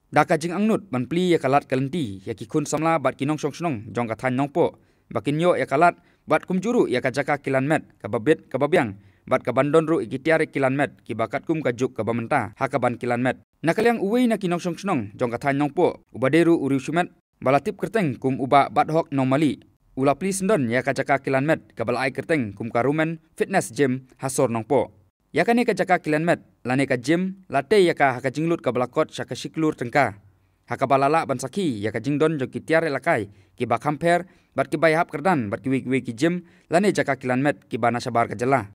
Daka jing angnut ban pli ya kalat kalenti ya ki kun samla bat kinong song jong ka than nongpo bakin yo ya kalat bat kumjuru ya ka jaka kilan met ka babet ka babyang bat ka bandon ru ikitiare kilan met ki bakat kum ka juk ka bamenta ha ka ban kilan met nakaliang uwei na kinong song jong ka than nongpo ubaderu uri shumet balatip kerteng kum uba bat hok normali ula pli sendon ya ka jaka kilan met ka balai kerteng kum ka rumen fitness gym hasor nongpo ya ka ne ka jaka kilan met lane ka gym late ya ka haka jinglut ka balakot syaka siklur tengka haka balala ban saki ya ka jingdon jo kitiare lakai ki ba kamper bat ki bayap kerdan bat ki wi ki gym lane jaka kilan met ki bana sabar ka jela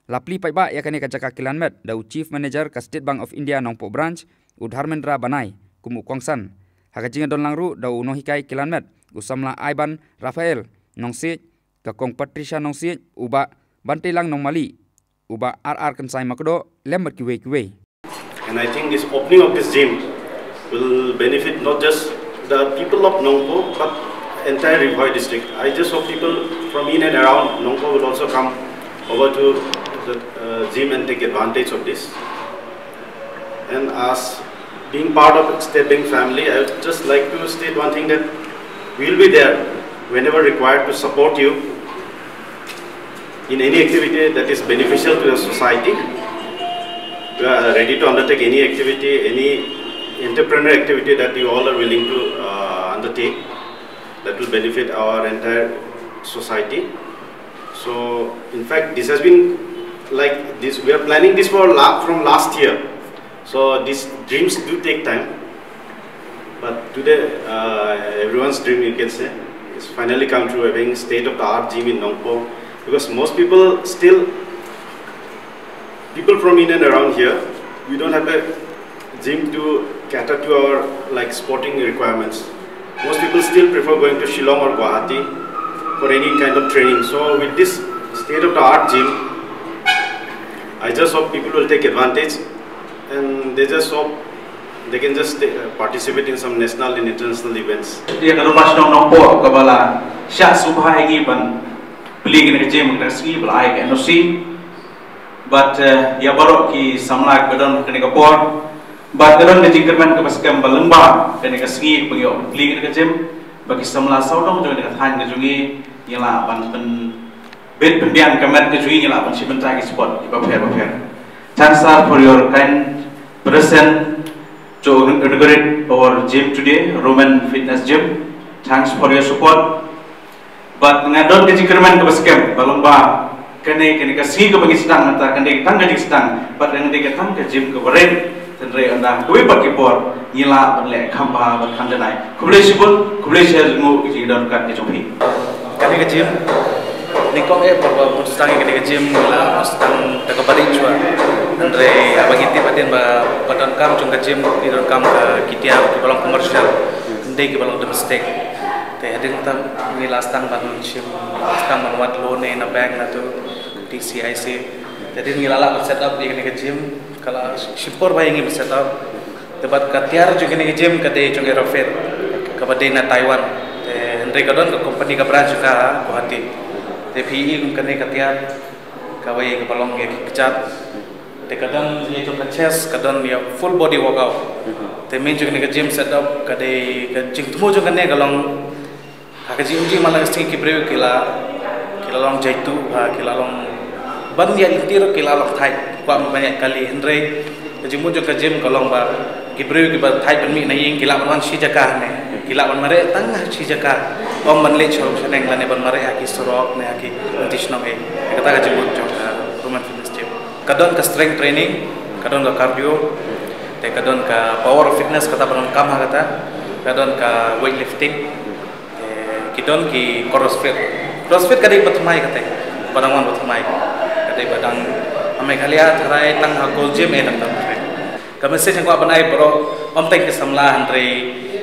lapli pai ba ya ka ne ka jaka kilan met da chief manager ka State Bank of India Nongpo branch Udharmendra Banai kum ukwangsan haka jingdon langru da uno hikai kilan met usamla Ivan Rafael nongsi ka kong Patricia nongsi uba bantelang nongmali uba RR kensai makdo lembat kiwe. And I think this opening of this gym will benefit not just the people of Nongpo but entire Rivhoi district. I just hope people from in and around Nongpo will also come over to the gym and take advantage of this. And as being part of State Bank family, I would just like to state one thing, that we will be there whenever required to support you in any activity that is beneficial to the society. We are ready to undertake any activity, any entrepreneurial activity that you all are willing to undertake that will benefit our entire society. So, in fact, this has been like this. We are planning this from last year. So, these dreams do take time. But today, everyone's dream, you can say, is finally come true, having state-of-the-art gym in Nongpo. Because most people from in and around here, we don't have a gym to cater to our sporting requirements. Most people still prefer going to Shillong or Guwahati for any kind of training. So with this state-of-the-art gym, I just hope people will take advantage, and they just hope they can just participate in some national and international events. Beli kena kerja mengenai belai NOC, but ya baru ki samla kedon kena kapor, but kedon dijingkerman ke paskam balengba kena kesengi bagi beli kena kerja bagi samla saudong juga dengan than kejungi yang lah ban bed pendian kemen kejungi yang lah ban simentai ki sport baper. Thanks for your kind present to inaugurate our gym today, Roman Fitness Gym. Thanks for your support. But ngadon ke jingkerman ke baskem balomba kene kasih ke bagi sedang mata kene tang ke sedang but yang dia tang ke gym ke beren tenre anda kuwi pat kipor nyila benle khamba bat khandanai kuble sibun kuble share mu ki don kat ke jopi kene ke gym nikong porba sedang kene ke gym la sedang tak bari chua tenre abagi tipatin ba padon kam jung ke gym ki don kam ke kitia ki balong komersial ndai ke balong domestic. Hading tam ni last time ban shim last time ban wat loan na bank na tu TCIC jadi ni lala set up di kene gym kala shipor ba ingi set up debat katiar ju kene gym kate chung aerofit kabade na Taiwan te andre kadon ka company ka branch ka Guwahati te PE kene katiar kawai ka balong ge kecap te kadon ye chung ka chest kadon ya full body workout te main ju kene gym set up kade ka jing tumo ju kene galong haka jim malang sing kibreu kila long jaitu kila long ban dia intiro kila long thai kwa banyak kali andre jimu jo ka jim kalong ba kibreu ki ba thai ban mi na ying kila ban si jaka ne kila ban mare tangah si jaka om ban le chom seneng lane ban mare aki sorok ne aki antisno e kata ka jimu jo Roman Fitness Gym kadon ka strength training kadon ka cardio te kadon ka power fitness kata ban kam kata kadon ka weightlifting kidon ki crossfit kadai batmai kate badangwan batmai kadai badang ame khalia tharai tang ha gold gym tang ka message ko banai bro om thank you samla andre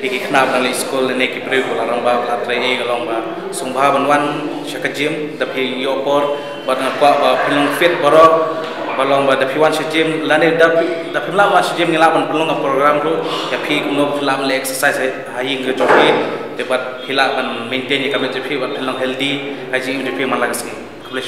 iki khna banali school ne ki pre ko larang ba latre e galong ba sungba banwan shaka gym da phi yopor badang kwa ba pilong fit bro balong ba da phi wan gym lane da phi la wan gym ni la ban pilong program ro ya phi kuno lam le exercise ha ying ke joki debat hilak ban maintain kami jepi bat healthy haji jepi malagas ni kuble